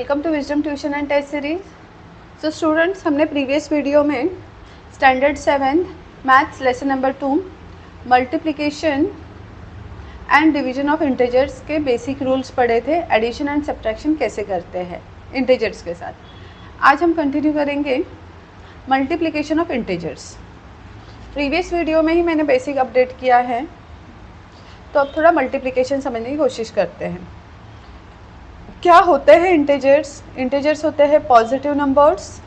Welcome to wisdom tuition and test series. So students, हमने previous video में standard 7 maths lesson number 2 multiplication and division of integers के basic rules पढ़े थे। Addition and subtraction कैसे करते हैं integers के साथ। आज हम कंटिन्यू करेंगे multiplication of integers. Previous video में ही मैंने बेसिक अपडेट किया है, तो अब थोड़ा मल्टीप्लिकेशन समझने की कोशिश करते हैं। क्या होते हैं इंटीजर्स? इंटीजर्स होते हैं positive numbers,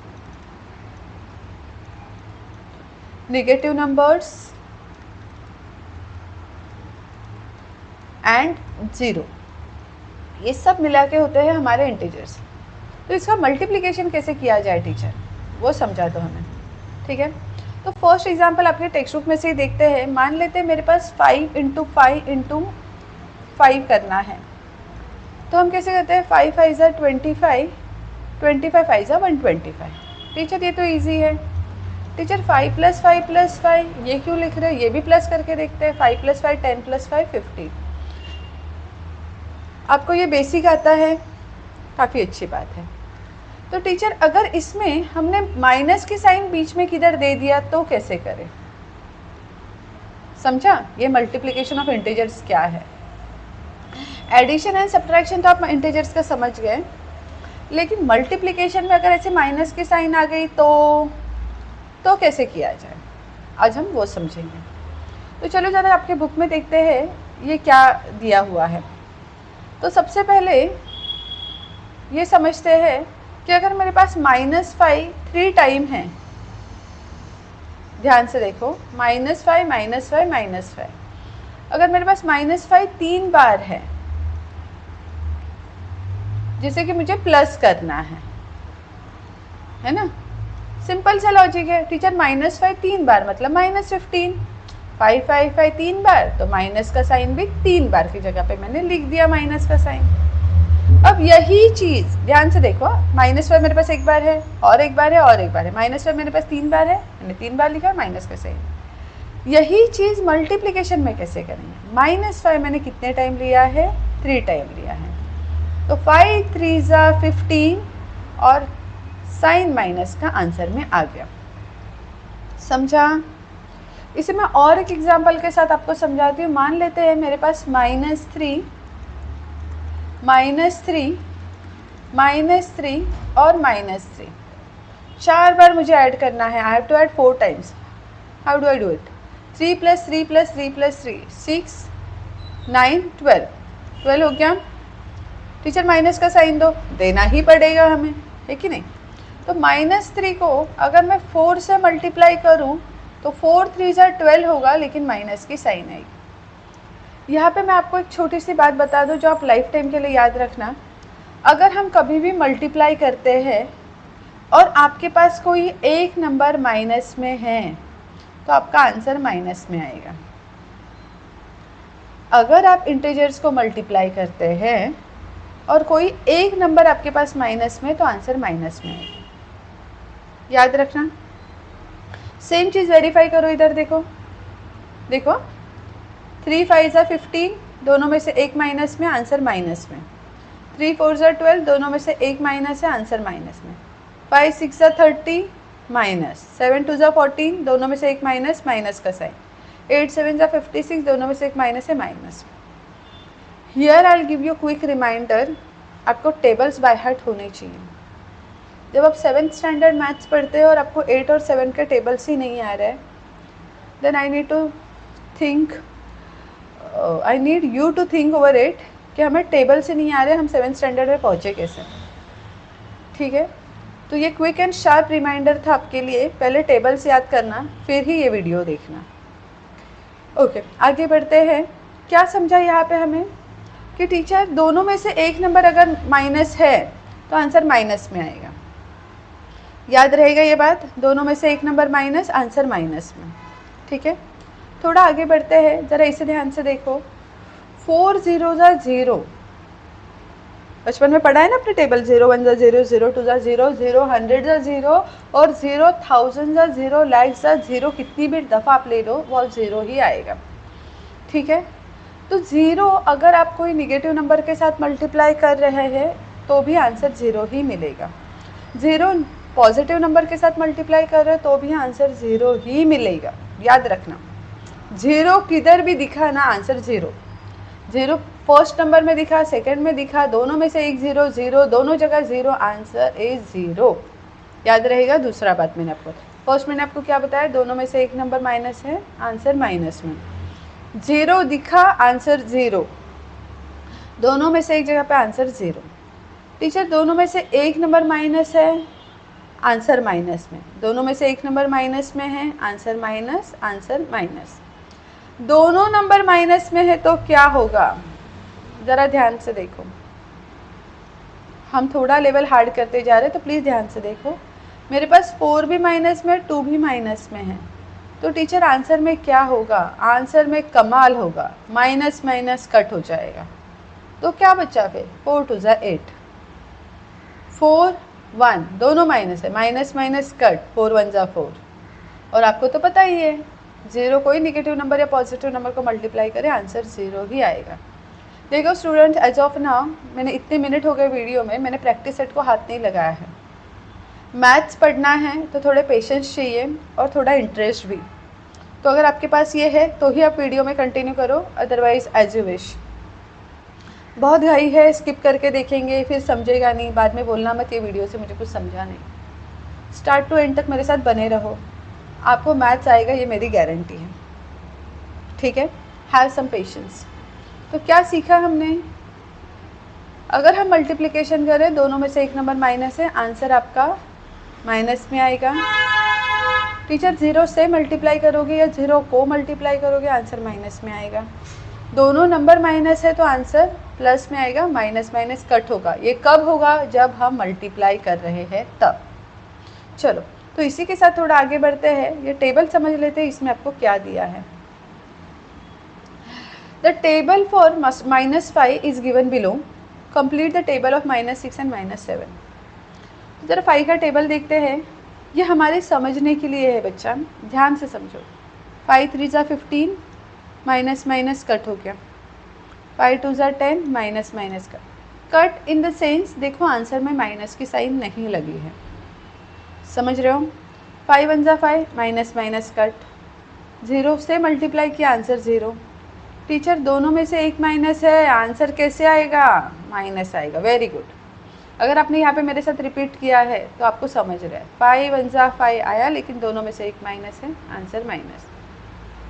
negative numbers and zero. ये सब मिला के होते हैं हमारे इंटीजर्स। तो इसका मल्टीप्लिकेशन कैसे किया जाए टीचर, वो समझा दो हमें, ठीक है। तो फर्स्ट एग्जांपल आपके टेक्स्ट बुक में से ही देखते हैं। मान लेते हैं मेरे पास 5 × 5 × 5 करना है, तो हम कैसे करते हैं? 5 × 5 = 25, 25 × 5 = 125। टीचर ये तो इजी है। टीचर 5 + 5 + 5 ये क्यों लिख रहे हैं? ये भी प्लस करके देखते हैं। 5 + 5 10 + 5 50। आपको ये बेसिक आता है, काफ़ी अच्छी बात है। तो टीचर अगर इसमें हमने माइनस की साइन बीच में किधर दे दिया तो कैसे करें? समझा? ये मल्टीप्लिकेशन ऑफ इंटीजर्स क्या है। एडिशन एंड सब्ट्रैक्शन तो आप इंटीजर्स का समझ गए, लेकिन मल्टीप्लिकेशन में अगर ऐसे माइनस की साइन आ गई तो कैसे किया जाए, आज हम वो समझेंगे। तो चलो ज़रा आपके बुक में देखते हैं ये क्या दिया हुआ है। तो सबसे पहले ये समझते हैं कि अगर मेरे पास -5 3 टाइम है, ध्यान से देखो, -5 -5 -5, अगर मेरे पास -5 3 बार है, जिसे कि मुझे प्लस करना है ना। सिंपल सा लॉजिक है टीचर। -5 3 बार मतलब -15, 5 5 5 3 बार, तो माइनस का साइन भी 3 बार की जगह पे मैंने लिख दिया माइनस का साइन। अब यही चीज़ ध्यान से देखो, -5 मेरे पास एक बार है और एक बार है और एक बार है, -5 मेरे पास 3 बार है, मैंने 3 बार लिखा माइनस का साइन। यही चीज़ मल्टीप्लिकेशन में कैसे करेंगे? -5 मैंने कितने टाइम लिया है? 3 टाइम लिया है, तो 5 3 = 15 और साइन माइनस का आंसर में आ गया। समझा? इसे मैं और एक एग्जांपल के साथ आपको समझाती हूँ। मान लेते हैं मेरे पास -3 और -3 4 बार मुझे ऐड करना है। I have to add 4 times. How do I do it? 3 + 3 + 3 + 3 6 9 12 हो गया। टीचर माइनस का साइन दो, देना ही पड़ेगा हमें, है कि नहीं। तो -3 को अगर मैं 4 से मल्टीप्लाई करूं तो 4 3 = 12 होगा, लेकिन माइनस की साइन आएगी। यहाँ पे मैं आपको एक छोटी सी बात बता दूं जो आप लाइफ टाइम के लिए याद रखना। अगर हम कभी भी मल्टीप्लाई करते हैं और आपके पास कोई एक नंबर माइनस में है, तो आपका आंसर माइनस में आएगा। अगर आप इंटीजर्स को मल्टीप्लाई करते हैं और कोई एक नंबर आपके पास माइनस में, तो आंसर माइनस में आएगा, याद रखना। सेम चीज़ वेरीफाई करो, इधर देखो 3 5 = 15, दोनों में से एक माइनस में, आंसर माइनस में। 3 4 = 12, दोनों में से एक माइनस है, आंसर माइनस में। 5 6 = 30 माइनस, 7 2 = 14, दोनों में से एक माइनस, माइनस का साइन। 8 7 = 56, दोनों में से एक माइनस है, minus. Here I will give you quick reminder, आपको टेबल्स बाय हार्ट होने चाहिए। जब आप 7th स्टैंडर्ड मैथ्स पढ़ते हो और आपको 8 और 7 के टेबल्स ही नहीं आ रहे, then I need you to think over it कि हमें टेबल से नहीं आ रहे, हम 7th स्टैंडर्ड में पहुँचे कैसे, ठीक है। तो ये क्विक एंड शार्प रिमाइंडर था आपके लिए। पहले टेबल्स याद करना, फिर ही ये वीडियो देखना। ओके, आगे बढ़ते हैं। क्या समझा यहाँ पे हमें कि टीचर दोनों में से एक नंबर अगर माइनस है तो आंसर माइनस में आएगा। याद रहेगा ये बात, दोनों में से एक नंबर माइनस, आंसर माइनस में, ठीक है। थोड़ा आगे बढ़ते हैं, ज़रा इसे ध्यान से देखो। 4 0 = 0, बचपन में पढ़ा है ना अपने टेबल। 0 1 = 0, 0 2 = 0, 0 100 = 0 और 0 1000 = 0, लाख = 0। कितनी भी दफ़ा आप ले लो वो 0 ही आएगा, ठीक है। तो 0 अगर आप कोई निगेटिव नंबर के साथ मल्टीप्लाई कर रहे हैं तो भी आंसर 0 ही मिलेगा। 0 पॉजिटिव नंबर के साथ मल्टीप्लाई कर रहे हो तो भी आंसर 0 ही मिलेगा, याद रखना। 0 किधर भी दिखा ना आंसर 0। 0 फर्स्ट नंबर में दिखा, सेकंड में दिखा, दोनों में से एक 0, 0 दोनों जगह 0, आंसर इज 0। याद रहेगा। दूसरा बात मैंने आपको फर्स्ट मैंने आपको क्या बताया, दोनों में से एक नंबर माइनस है, आंसर माइनस में। 0 दिखा, आंसर 0, दोनों में से एक जगह पे आंसर 0। टीचर दोनों में से एक नंबर माइनस है, आंसर माइनस में। दोनों में से एक नंबर माइनस में है, आंसर माइनस, आंसर माइनस। दोनों नंबर माइनस में है तो क्या होगा, ज़रा ध्यान से देखो। हम थोड़ा लेवल हार्ड करते जा रहे हैं तो प्लीज़ ध्यान से देखो। मेरे पास 4 भी माइनस में, 2 भी माइनस में है, तो टीचर आंसर में क्या होगा, आंसर में कमाल होगा, माइनस माइनस कट हो जाएगा। तो क्या बचा फिर, 4 2 ज़ा 8, 4 1 दोनों माइनस है, माइनस माइनस कट, 4 1 ज़ा 4। और आपको तो पता ही है 0 कोई निगेटिव नंबर या पॉजिटिव नंबर को मल्टीप्लाई करे आंसर 0 ही आएगा। देखो स्टूडेंट, एज ऑफ नाउ मैंने इतने मिनट हो गए वीडियो में, मैंने प्रैक्टिस सेट को हाथ नहीं लगाया है। मैथ्स पढ़ना है तो थोड़े पेशेंस चाहिए और थोड़ा इंटरेस्ट भी। तो अगर आपके पास ये है तो ही आप वीडियो में कंटिन्यू करो, अदरवाइज एज यू विश। बहुत घाई है, स्किप करके देखेंगे फिर समझेगा नहीं, बाद में बोलना मत ये वीडियो से मुझे कुछ समझा नहीं। स्टार्ट टू एंड तक मेरे साथ बने रहो, आपको मैथ्स आएगा, ये मेरी गारंटी है। ठीक है, हैव सम पेशेंस। तो क्या सीखा हमने, अगर हम मल्टीप्लिकेशन करें, दोनों में से एक नंबर माइनस है, आंसर आपका माइनस में आएगा। टीचर 0 से मल्टीप्लाई करोगे या 0 को मल्टीप्लाई करोगे, आंसर माइनस में आएगा। दोनों नंबर माइनस है तो आंसर प्लस में आएगा, माइनस माइनस कट होगा। ये कब होगा, जब हम मल्टीप्लाई कर रहे हैं तब। चलो, तो इसी के साथ थोड़ा आगे बढ़ते हैं, ये टेबल समझ लेते हैं, इसमें आपको क्या दिया है। The table for -5 is given below, complete the table of -6 and -7। तो जरा 5 का टेबल देखते हैं, ये हमारे समझने के लिए है बच्चा, ध्यान से समझो। 5 3 ज़ा 15, माइनस माइनस कट हो गया, 5 2 ज़ा 10, minus minus cut in the sense, देखो आंसर में माइनस की साइन नहीं लगी है, समझ रहे हो। 5 1 ज़ा 5, माइनस माइनस कट, 0 से मल्टीप्लाई किया, आंसर 0। टीचर दोनों में से एक माइनस है, आंसर कैसे आएगा, माइनस आएगा। Very good. अगर आपने यहाँ पे मेरे साथ रिपीट किया है तो आपको समझ रहा है। 5 1 ज़ा 5 आया, लेकिन दोनों में से एक माइनस है, आंसर माइनस।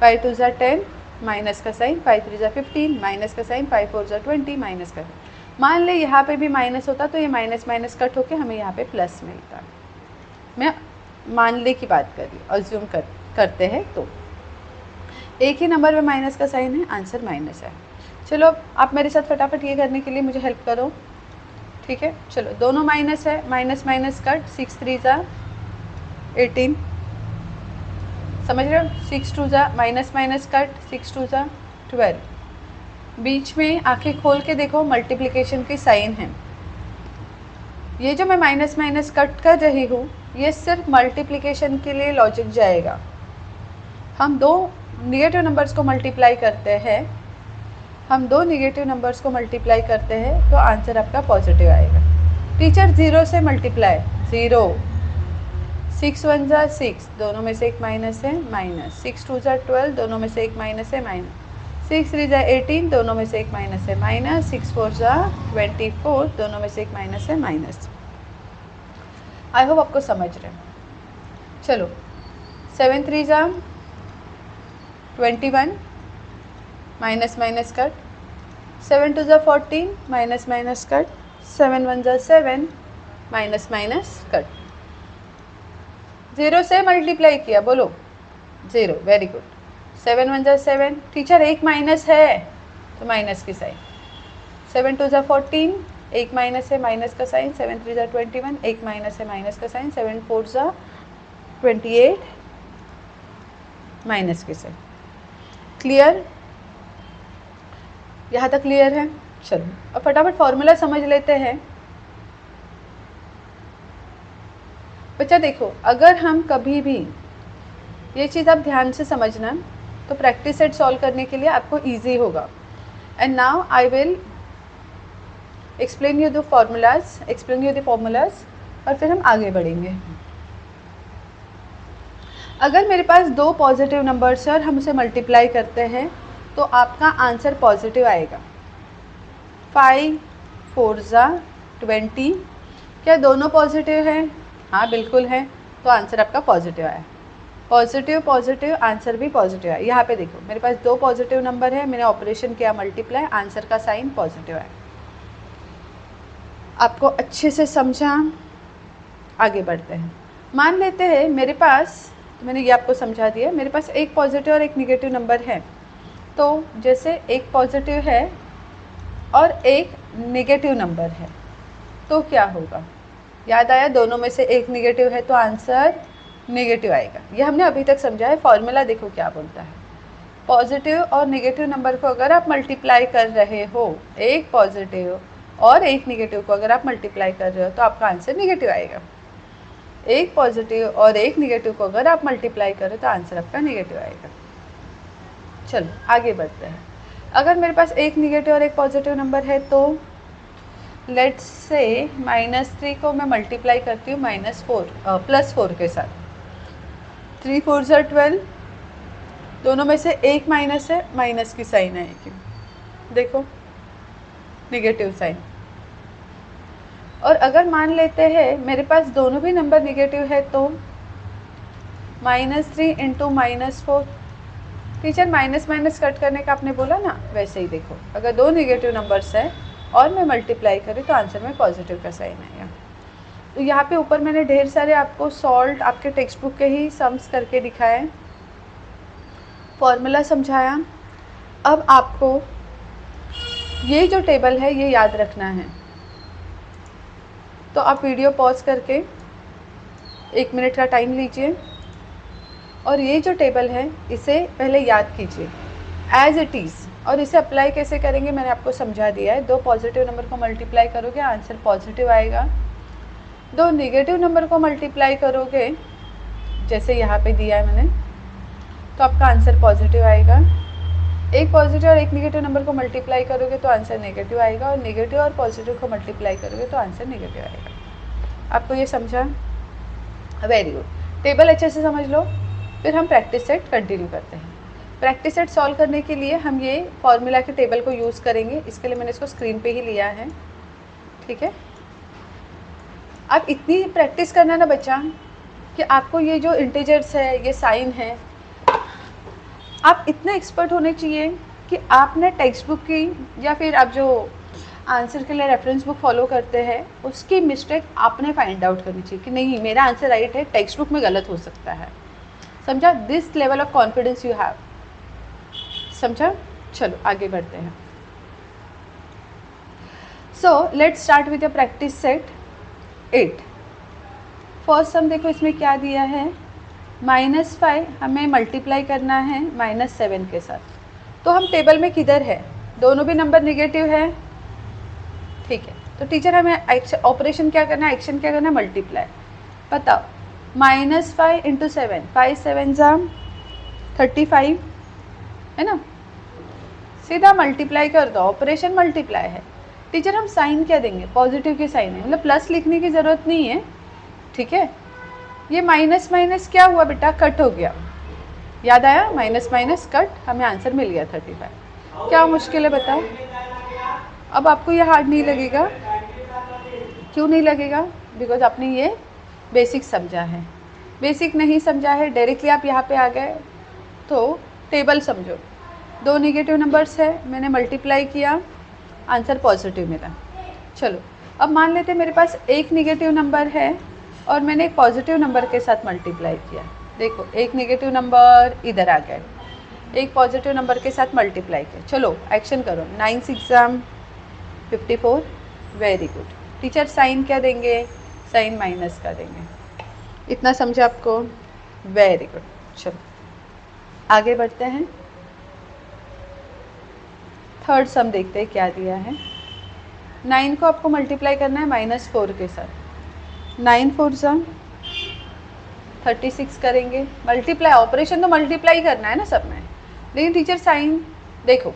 5 2 ज़ा 10, माइनस का साइन, 5 3 ज़ा 15, माइनस का साइन, 5 4 ज़ा 20, माइनस का। मान ले यहाँ पे भी माइनस होता तो ये माइनस माइनस कट होके हमें यहाँ पे प्लस मिलता। मैं मान ले की बात कर रही, अज्यूम करते हैं तो एक ही नंबर में माइनस का साइन है, आंसर माइनस है। चलो आप मेरे साथ फटाफट ये करने के लिए मुझे हेल्प करो, ठीक है। चलो, दोनों माइनस है, माइनस माइनस कट, 6 3 ज़ा 18, समझ रहे हो। 6 2 ज़ा माइनस माइनस कट, 6 2 ज़ा 12। बीच में आंखें खोल के देखो, मल्टीप्लिकेशन की साइन है। ये जो मैं माइनस माइनस कट कर रही हूँ, ये सिर्फ मल्टीप्लिकेशन के लिए लॉजिक जाएगा। हम दो निगेटिव नंबर्स को मल्टीप्लाई करते हैं, तो आंसर आपका पॉजिटिव आएगा। टीचर 0 से मल्टीप्लाई, 0, 6 1 ज़ा 6, दोनों में से एक माइनस है, माइनस। 6 2 ज़ा 12, दोनों में से एक माइनस है, माइनस। 6 3 ज़ा 18, दोनों में से एक माइनस है, माइनस। 6 4 ज़ा 24, दोनों में से एक माइनस है, माइनस। आई होप आपको समझ रहे हैं। चलो, 7 3 ज़ा 21, माइनस माइनस कट, 7 2 ज़ा 14, माइनस माइनस कट, 7 1 ज़ा 7, माइनस माइनस कट। 0 से मल्टीप्लाई किया, बोलो 0, वेरी गुड। 7 1 ज़ा 7, टीचर एक माइनस है तो माइनस की साइन। 7 2 ज़ा 14, एक माइनस है, माइनस का साइन। 7 3 ज़ा 21, एक माइनस है, माइनस का साइन। 7 4 ज़ा 28, माइनस की साइन। क्लियर, यहाँ तक क्लियर है। चलो अब फटाफट फॉर्मूला समझ लेते हैं। बच्चा देखो, अगर हम कभी भी, ये चीज़ आप ध्यान से समझना, तो प्रैक्टिस सेट सॉल्व करने के लिए आपको इजी होगा। And now I will explain you the formulas और फिर हम आगे बढ़ेंगे। अगर मेरे पास दो पॉजिटिव नंबर्स है और हम उसे मल्टीप्लाई करते हैं तो आपका आंसर पॉजिटिव आएगा। 5 4 20। क्या दोनों पॉजिटिव हैं? हाँ बिल्कुल है, तो आंसर आपका पॉजिटिव आया। पॉजिटिव आंसर भी पॉजिटिव आया। यहाँ पे देखो मेरे पास दो पॉजिटिव नंबर है, मैंने ऑपरेशन किया मल्टीप्लाई, आंसर का साइन पॉजिटिव आया। आपको अच्छे से समझा? आगे बढ़ते हैं। मान लेते हैं मेरे पास, तो मैंने ये आपको समझा दिया, मेरे पास एक पॉजिटिव और एक नेगेटिव नंबर है। तो जैसे एक पॉजिटिव है और एक नेगेटिव नंबर है तो क्या होगा? याद आया? दोनों में से एक नेगेटिव है तो आंसर नेगेटिव आएगा। ये हमने अभी तक समझा है। फॉर्मूला देखो क्या बोलता है। पॉजिटिव और नेगेटिव नंबर को अगर आप मल्टीप्लाई कर रहे हो, एक पॉजिटिव और एक नेगेटिव को अगर आप मल्टीप्लाई कर रहे हो तो आपका आंसर नेगेटिव आएगा। एक पॉजिटिव और एक नेगेटिव को अगर आप मल्टीप्लाई करो तो आंसर आपका नेगेटिव आएगा। चलो आगे बढ़ते हैं। अगर मेरे पास एक नेगेटिव और एक पॉजिटिव नंबर है तो लेट्स से -3 को मैं मल्टीप्लाई करती हूँ +4 के साथ। 3 4 12। दोनों में से एक माइनस है, माइनस की साइन आएगी, देखो नेगेटिव साइन। और अगर मान लेते हैं मेरे पास दोनों भी नंबर नेगेटिव है तो -3 × -4। टीचर माइनस माइनस कट करने का आपने बोला ना, वैसे ही देखो अगर दो नेगेटिव नंबर्स हैं और मैं मल्टीप्लाई करूँ तो आंसर में पॉजिटिव का साइन आएगा। तो यहाँ पे ऊपर मैंने ढेर सारे आपको सॉल्ट आपके टेक्स्ट बुक के ही सम्स करके दिखाए, फॉर्मूला समझाया। अब आपको ये जो टेबल है ये याद रखना है, तो आप वीडियो पॉज करके 1 मिनट का टाइम लीजिए और ये जो टेबल है इसे पहले याद कीजिए एज इट इज़। और इसे अप्लाई कैसे करेंगे मैंने आपको समझा दिया है। दो पॉजिटिव नंबर को मल्टीप्लाई करोगे आंसर पॉजिटिव आएगा। दो नेगेटिव नंबर को मल्टीप्लाई करोगे जैसे यहाँ पे दिया है मैंने, तो आपका आंसर पॉजिटिव आएगा। एक पॉजिटिव और एक नेगेटिव नंबर को मल्टीप्लाई करोगे तो आंसर नेगेटिव आएगा, और नेगेटिव और पॉजिटिव को मल्टीप्लाई करोगे तो आंसर नेगेटिव आएगा। आपको ये समझा? Very good. टेबल अच्छे से समझ लो, फिर हम प्रैक्टिस सेट कंटिन्यू करते हैं। प्रैक्टिस सेट सॉल्व करने के लिए हम ये फॉर्मूला के टेबल को यूज़ करेंगे। इसके लिए मैंने इसको स्क्रीन पे ही लिया है, ठीक है। आप इतनी प्रैक्टिस करना ना बच्चा कि आपको ये जो इंटीजर्स है, ये साइन है, आप इतने एक्सपर्ट होने चाहिए कि आपने टेक्स्ट बुक की या फिर आप जो आंसर के लिए रेफरेंस बुक फॉलो करते हैं उसकी मिस्टेक आपने फाइंड आउट करनी चाहिए कि नहीं मेरा आंसर राइट है, टेक्स्ट बुक में गलत हो सकता है। समझा? This level of confidence you have. समझा? चलो आगे बढ़ते हैं। So let's start with the practice set 8। First sum देखो इसमें क्या दिया है, -5 हमें मल्टीप्लाई करना है -7 के साथ। तो हम टेबल में किधर है? दोनों भी नंबर नेगेटिव है, ठीक है। तो टीचर हमें ऑपरेशन क्या करना है, एक्शन क्या करना है? मल्टीप्लाई। बताओ, -5 × 7, 5 7 35 है ना, सीधा मल्टीप्लाई कर दो, ऑपरेशन मल्टीप्लाई है। टीचर हम साइन क्या देंगे? पॉजिटिव के साइन है, मतलब प्लस लिखने की ज़रूरत नहीं है, ठीक है। ये माइनस माइनस क्या हुआ बेटा? कट हो गया। याद आया? माइनस माइनस कट, हमें आंसर मिल गया 35। क्या मुश्किल है बताओ? अब आपको ये हार्ड नहीं लगेगा। क्यों नहीं लगेगा? बिकॉज आपने ये बेसिक समझा है। बेसिक नहीं समझा है, डायरेक्टली आप यहाँ पे आ गए, तो टेबल समझो। दो नेगेटिव नंबर्स है, मैंने मल्टीप्लाई किया, आंसर पॉजिटिव मिला। चलो अब मान लेते हैं मेरे पास एक नेगेटिव नंबर है और मैंने एक पॉजिटिव नंबर के साथ मल्टीप्लाई किया। देखो एक नेगेटिव नंबर इधर आ गया, एक पॉजिटिव नंबर के साथ मल्टीप्लाई किया। चलो एक्शन करो। 9 6 54। Very good. टीचर साइन क्या देंगे? साइन माइनस का देंगे। इतना समझा आपको? Very good. चलो आगे बढ़ते हैं। थर्ड सम देखते हैं क्या दिया है। 9 को आपको मल्टीप्लाई करना है -4 के साथ। 9 4 36 करेंगे। मल्टीप्लाई, ऑपरेशन तो मल्टीप्लाई करना है ना सब में, लेकिन टीचर साइन देखो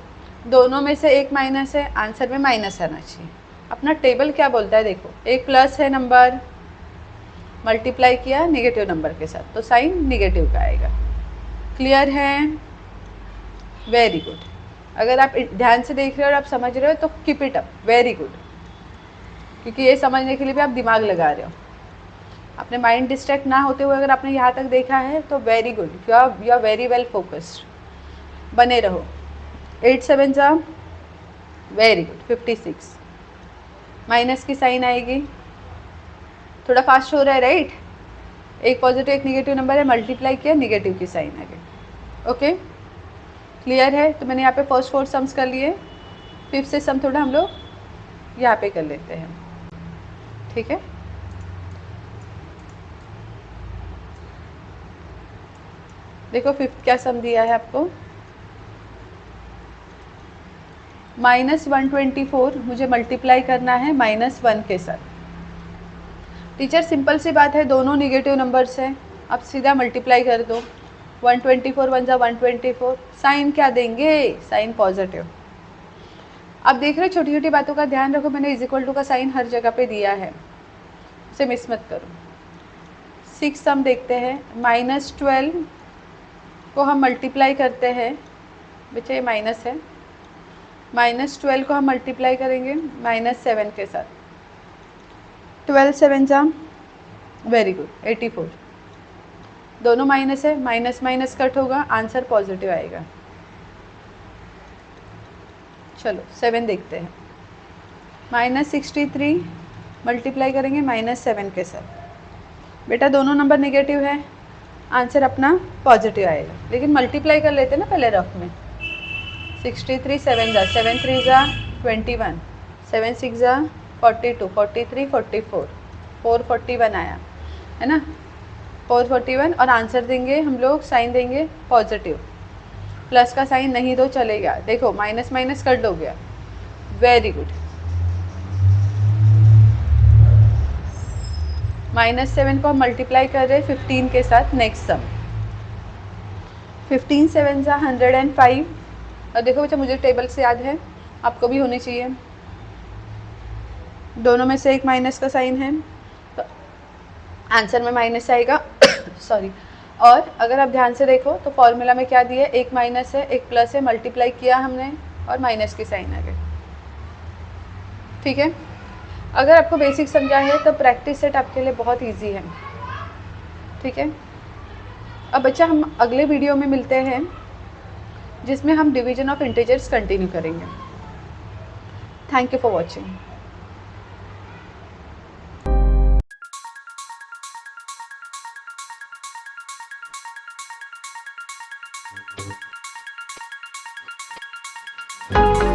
दोनों में से एक माइनस है, आंसर में माइनस आना चाहिए। अपना टेबल क्या बोलता है, देखो एक प्लस है नंबर, मल्टीप्लाई किया नेगेटिव नंबर के साथ, तो साइन नेगेटिव का आएगा। क्लियर है? Very good. अगर आप ध्यान से देख रहे हो और आप समझ रहे हो तो keep it up, very good. क्योंकि ये समझने के लिए भी आप दिमाग लगा रहे हो, अपने माइंड डिस्ट्रैक्ट ना होते हुए अगर आपने यहाँ तक देखा है तो very good, you are very well focused, बने रहो। 8 7 जा, वेरी गुड, 56। माइनस की साइन आएगी, थोड़ा फास्ट हो रहा है राइट। एक पॉजिटिव एक निगेटिव नंबर है, मल्टीप्लाई किया नेगेटिव की साइन आ गई। ओके क्लियर है? तो मैंने यहाँ पे फर्स्ट 4 सम्स कर लिए, फिफ्थ से सम थोड़ा हम लोग यहाँ पे कर लेते हैं, ठीक है। देखो फिफ्थ क्या सम दिया है आपको, -124 मुझे मल्टीप्लाई करना है -1 के साथ। टीचर सिंपल सी बात है, दोनों निगेटिव नंबर्स हैं, आप सीधा मल्टीप्लाई कर दो। 124 1 जा 124, साइन क्या देंगे, साइन पॉजिटिव। आप देख रहे हो छोटी छोटी बातों का ध्यान रखो, मैंने इज इक्वल टू का साइन हर जगह पे दिया है, उसे मिस मत करो। 6 सम देखते हैं, -12 को हम मल्टीप्लाई करते हैं, बच्चे ये माइनस है, -12 को हम मल्टीप्लाई करेंगे -7 के साथ। 12 7 जा, वेरी गुड, 84। दोनों माइनस है, माइनस माइनस कट होगा, आंसर पॉजिटिव आएगा। चलो 7 देखते हैं, -63 मल्टीप्लाई करेंगे -7 के साथ। बेटा दोनों नंबर नेगेटिव है, आंसर अपना पॉजिटिव आएगा, लेकिन मल्टीप्लाई कर लेते हैं ना पहले रफ में। 63 7 जा, 7 3 जा 21, 7 6 जा 42, 43 44, 441 आया है ना, 441। और आंसर देंगे हम लोग, साइन देंगे पॉजिटिव, प्लस का साइन नहीं दो चलेगा। देखो माइनस माइनस कट हो गया, वेरी गुड। -7 को हम मल्टीप्लाई कर रहे हैं 15 के साथ, नेक्स्ट सम। 15 7 जा 105। और देखो बच्चा मुझे टेबल से याद है, आपको भी होनी चाहिए, दोनों में से एक माइनस का साइन है तो आंसर में माइनस आएगा सॉरी। और अगर आप ध्यान से देखो तो फॉर्मूला में क्या दिया है, एक माइनस है एक प्लस है, मल्टीप्लाई किया हमने और माइनस की साइन आ गई, ठीक है। अगर आपको बेसिक समझा है तो प्रैक्टिस सेट आपके लिए बहुत इजी है, ठीक है। अब बच्चा हम अगले वीडियो में मिलते हैं जिसमें हम डिवीजन ऑफ इंटीजर्स कंटिन्यू करेंगे। Thank you for watching.